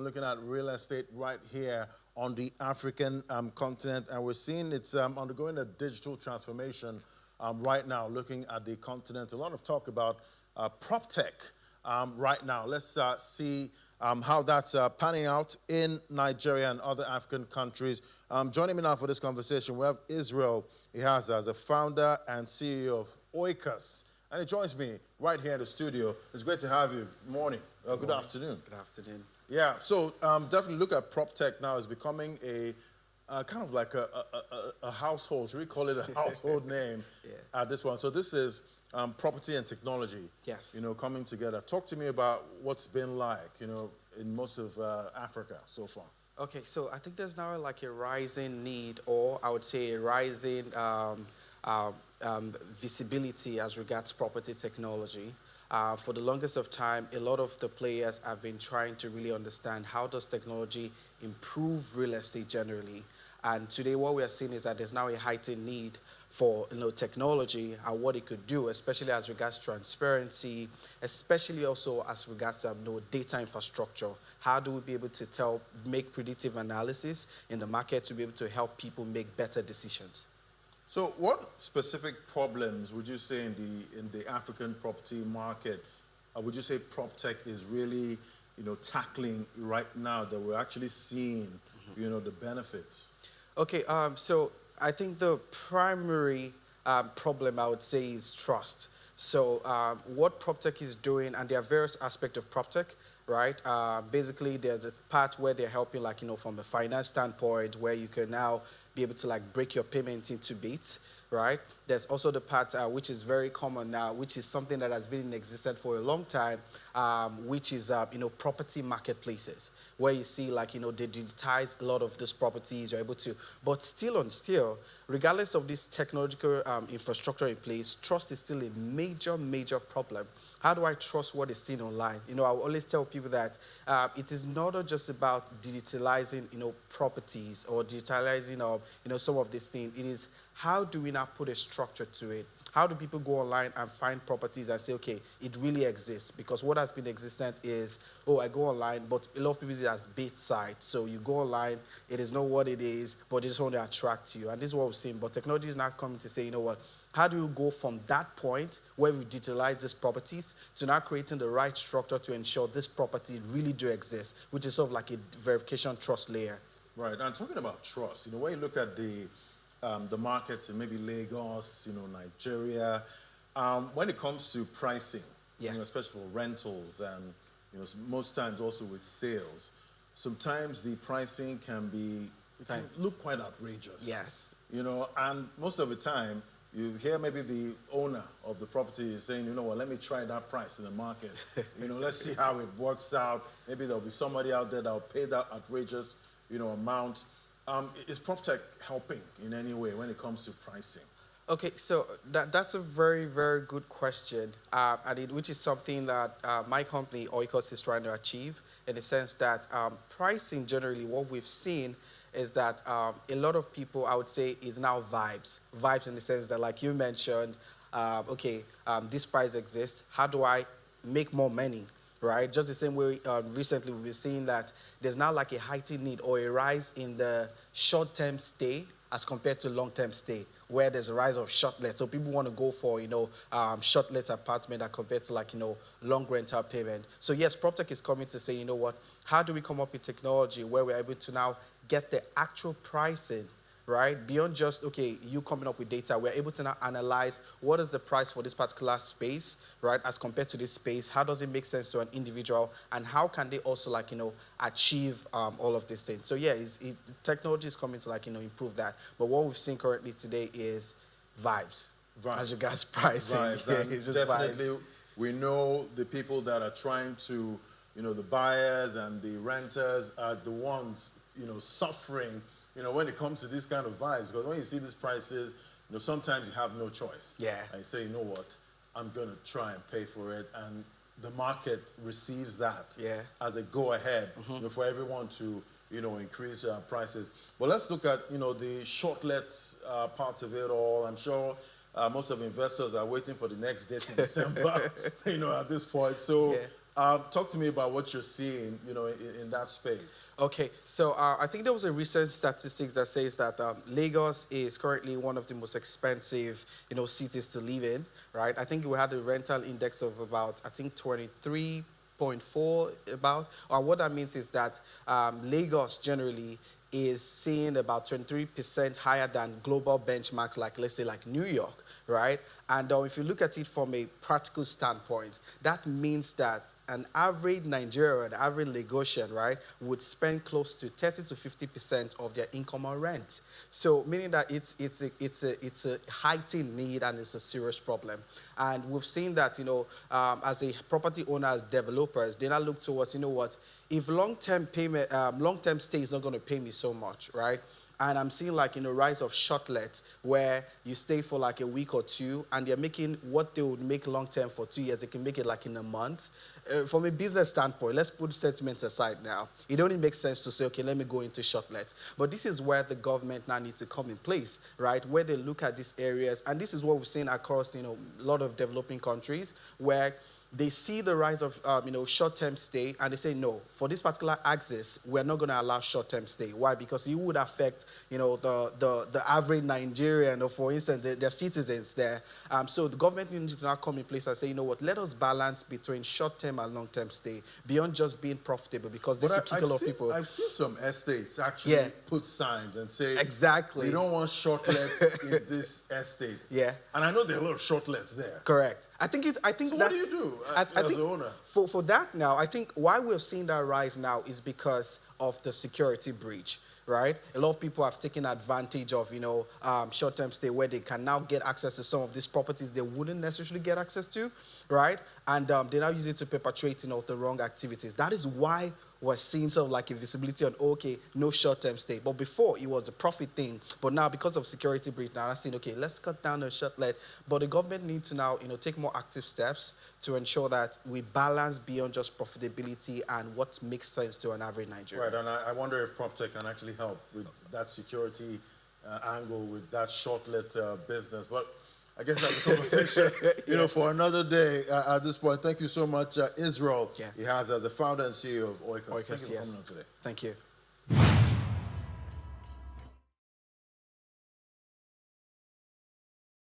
looking at real estate right here on the African continent, and we're seeing it's undergoing a digital transformation right now, looking at the continent. A lot of talk about Proptech right now. Let's see how that's panning out in Nigeria and other African countries. Joining me now for this conversation, we have Israel Ihaza, as a founder and CEO of Oikus. And he joins me right here in the studio. It's great to have you. Morning. Good afternoon. Good afternoon. Yeah, so definitely look at Proptech now as becoming a kind of like a household. Should we call it a household name at this point? So this is property and technology. Yes. You know, coming together. Talk to me about what's been like, you know, in most of Africa so far. Okay, so I think there's now like a rising need, or I would say a rising visibility as regards property technology. For the longest of time, a lot of the players have been trying to really understand how does technology improve real estate generally. And today what we are seeing is that there's now a heightened need for technology and what it could do, especially as regards transparency, especially also as regards data infrastructure. How do we be able to make predictive analysis in the market to be able to help people make better decisions? So what specific problems would you say in the African property market would you say Proptech is really tackling right now that we're actually seeing the benefits? Okay, so I think the primary problem I would say is trust. So what Proptech is doing, and there are various aspects of Proptech, right? Basically, there's a part where they're helping, from a finance standpoint, where you can now be able to break your payment into bits, right? There's also the part which is very common now, which is something that has been in existence for a long time, which is property marketplaces, where you see they digitize a lot of these properties. You're able to, but still, regardless of this technological infrastructure in place, trust is still a major problem. How do I trust what is seen online? I always tell people that it is not just about digitalizing properties or digitalizing some of these things. It is how do we now put a structure to it? How do people go online and find properties and say, okay, it really exists? Because what has been existent is, oh, I go online, but a lot of people see it as bait sites. So you go online, it is not what it is, but they just want to attract you. And this is what we've seen. But technology is now coming to say, you know what, how do you go from that point where we digitalize these properties to now creating the right structure to ensure this property really do exist, which is sort of like a verification trust layer. Right, and talking about trust, when you look at the markets in maybe Lagos, Nigeria, when it comes to pricing, yes, especially for rentals and most times also with sales, sometimes the pricing can look quite outrageous. Yes. And most of the time you hear maybe the owner of the property is saying, let me try that price in the market. Let's see how it works out. Maybe there'll be somebody out there that'll pay that outrageous amount. Is Proptech helping in any way when it comes to pricing? Okay, so that's a very good question, which is something that my company, Oikus, is trying to achieve, in the sense that pricing generally, what we've seen is that a lot of people, I would say, is now vibes. Vibes in the sense that, like you mentioned, this price exists. How do I make more money? Right? Just the same way recently we've been seeing that there's now like a heightened need or a rise in the short-term stay as compared to long-term stay, where there's a rise of short-let. So people want to go for, short-let apartment as compared to long rental payment. So yes, Proptech is coming to say, you know what, how do we come up with technology where we're able to now get the actual pricing, right? Beyond just, you coming up with data, we're able to now analyze what is the price for this particular space, right, as compared to this space. How does it make sense to an individual, and how can they also, achieve all of these things? So yeah, technology is coming to, improve that. But what we've seen currently today is vibes. As regards pricing. Vibes. Yeah, And it's just definitely, vibes. We know the people that are trying to, the buyers and the renters are the ones, suffering when it comes to these kind of vibes, because when you see these prices, sometimes you have no choice. Yeah. And you say, you know what, I'm going to try and pay for it, and the market receives that as a go-ahead for everyone to, increase prices. But let's look at, the short-let parts of it all. I'm sure most of investors are waiting for the next date in December, at this point. So Talk to me about what you're seeing, in that space. Okay, so I think there was a recent statistics that says that Lagos is currently one of the most expensive, cities to live in, right? I think we had a rental index of about, I think 23.4 about. And what that means is that Lagos generally is seeing about 23% higher than global benchmarks like, let's say, like New York, right? And if you look at it from a practical standpoint, that means that an average Nigerian, an average Lagosian, right, would spend close to 30 to 50% of their income on rent. So meaning that it's a heightened need and it's a serious problem. And we've seen that, as a property owner, as developers, they now look towards, if long-term payment, long-term stay is not going to pay me so much, right? And I'm seeing like, rise of shortlet where you stay for like a week or two and they're making what they would make long term for 2 years, they can make it like in a month. From a business standpoint, let's put sentiments aside now. It only makes sense to say, okay, let me go into shortlet. But this is where the government now needs to come in place, right? Where they look at these areas. And this is what we've seen across, a lot of developing countries where they see the rise of short-term stay and they say no, for this particular axis we're not going to allow short-term stay. Why? Because it would affect the average Nigerian, or for instance their citizens there. So the government needs to now come in place and say, let us balance between short-term and long-term stay beyond just being profitable, because this will kick a lot of people. I've seen some estates actually put signs and say exactly we don't want shortlets in this estate. Yeah. And I know there are a lot of shortlets there. Correct. I think so what do you do as an owner? For that now, I think why we're seeing that rise now is because of the security breach, right? A lot of people have taken advantage of, short-term stay where they can now get access to some of these properties they wouldn't necessarily get access to, right? And they now use it to perpetrate, the wrong activities. That is why we're seeing sort of like a visibility on, okay, no short-term stay. But before, it was a profit thing. But now, because of security breach, now I'm saying, okay, let's cut down on shortlet. But the government needs to now, take more active steps to ensure that we balance beyond just profitability and what makes sense to an average Nigerian. Right, and I wonder if Proptech can actually help with that security angle, with that shortlet business. But I guess that's a conversation, for another day at this point. Thank you so much, Israel Ihaza, as the founder and CEO of Oikus. Thank you for coming on today. Thank you.